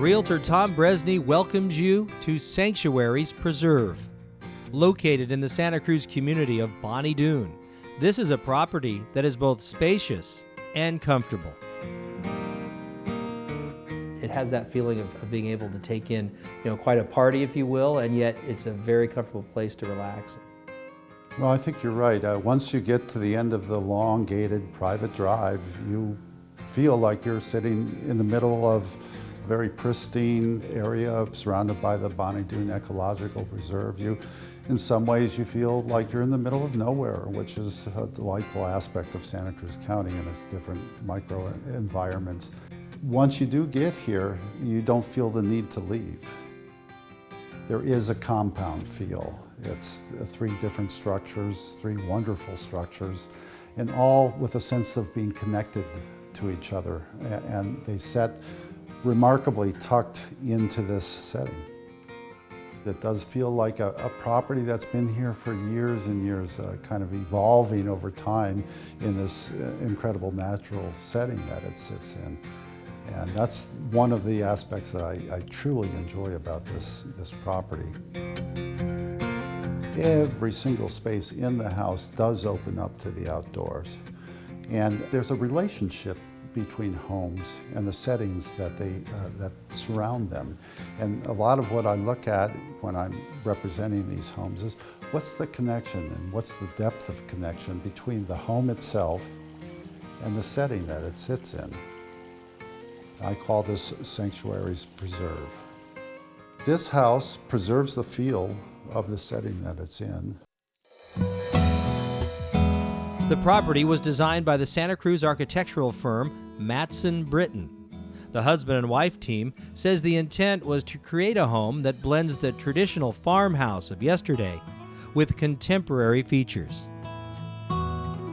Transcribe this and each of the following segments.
Realtor Tom Bresney welcomes you to Sanctuaries Preserve. Located in the Santa Cruz community of Bonny Doon, this is a property that is both spacious and comfortable. It has that feeling of being able to take in, quite a party, if you will, and yet it's a very comfortable place to relax. Well, I think you're right. Once you get to the end of the long gated private drive, you feel like you're sitting in the middle of a very pristine area surrounded by the Boony Doon Ecological Preserve. In some ways, you feel like you're in the middle of nowhere, which is a delightful aspect of Santa Cruz County and its different micro environments. Once you do get here, you don't feel the need to leave. There is a compound feel. It's three different structures, three wonderful structures, and all with a sense of being connected to each other. And they set remarkably tucked into this setting. It does feel like a property that's been here for years and years, kind of evolving over time in this incredible natural setting that it sits in. And that's one of the aspects that I truly enjoy about this property. Every single space in the house does open up to the outdoors. And there's a relationship between homes and the settings that surround them. And a lot of what I look at when I'm representing these homes is what's the connection and what's the depth of connection between the home itself and the setting that it sits in. I call this Sanctuaries Preserve. This house preserves the feel of the setting that it's in. The property was designed by the Santa Cruz architectural firm Matson Britton. The husband and wife team says the intent was to create a home that blends the traditional farmhouse of yesterday with contemporary features.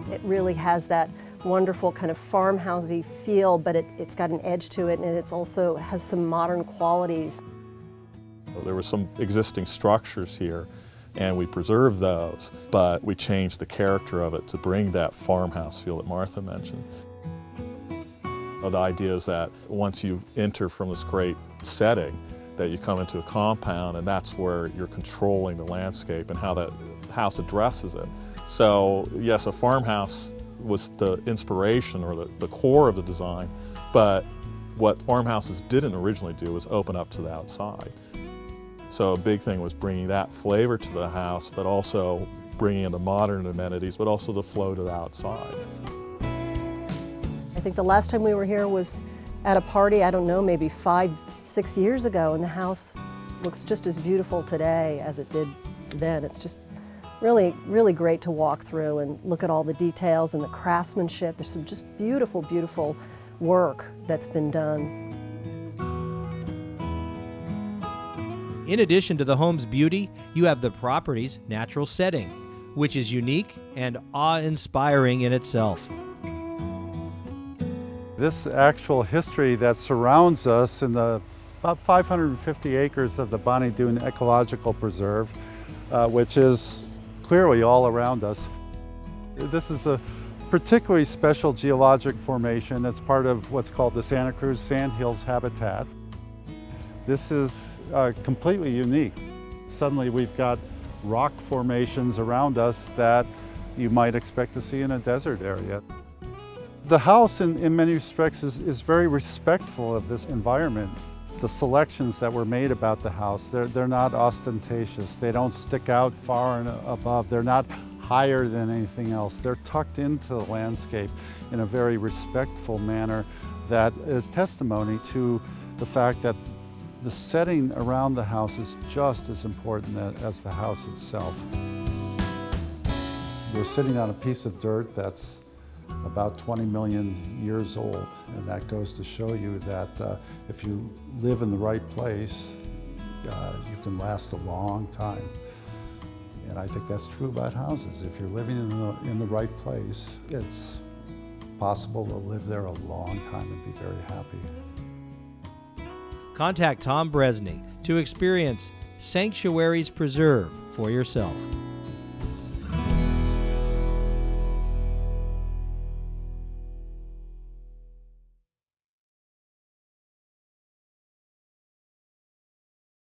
It really has that wonderful kind of farmhousey feel, but it's got an edge to it, and it also has some modern qualities. There were some existing structures here, and we preserved those, but we changed the character of it to bring that farmhouse feel that Martha mentioned. The idea is that once you enter from this great setting, that you come into a compound, and that's where you're controlling the landscape and how that house addresses it. So yes, a farmhouse was the inspiration or the core of the design, but what farmhouses didn't originally do was open up to the outside. So a big thing was bringing that flavor to the house, but also bringing in the modern amenities, but also the flow to the outside. I think the last time we were here was at a party, I don't know, maybe 5-6 years ago, and the house looks just as beautiful today as it did then. It's just really, really great to walk through and look at all the details and the craftsmanship. There's some just beautiful, beautiful work that's been done. In addition to the home's beauty, you have the property's natural setting, which is unique and awe-inspiring in itself. This actual history that surrounds us in the about 550 acres of the Boony Doon Ecological Preserve, which is clearly all around us. This is a particularly special geologic formation. It's part of what's called the Santa Cruz Sandhills habitat. This is completely unique. Suddenly we've got rock formations around us that you might expect to see in a desert area. The house in many respects is very respectful of this environment. The selections that were made about the house, they're not ostentatious. They don't stick out far and above. They're not higher than anything else. They're tucked into the landscape in a very respectful manner that is testimony to the fact that the setting around the house is just as important as the house itself. We're sitting on a piece of dirt that's about 20 million years old, and that goes to show you that if you live in the right place, you can last a long time. And I think that's true about houses. If you're living in the right place, it's possible to live there a long time and be very happy. Contact Tom Bresney to experience Sanctuaries Preserve for yourself.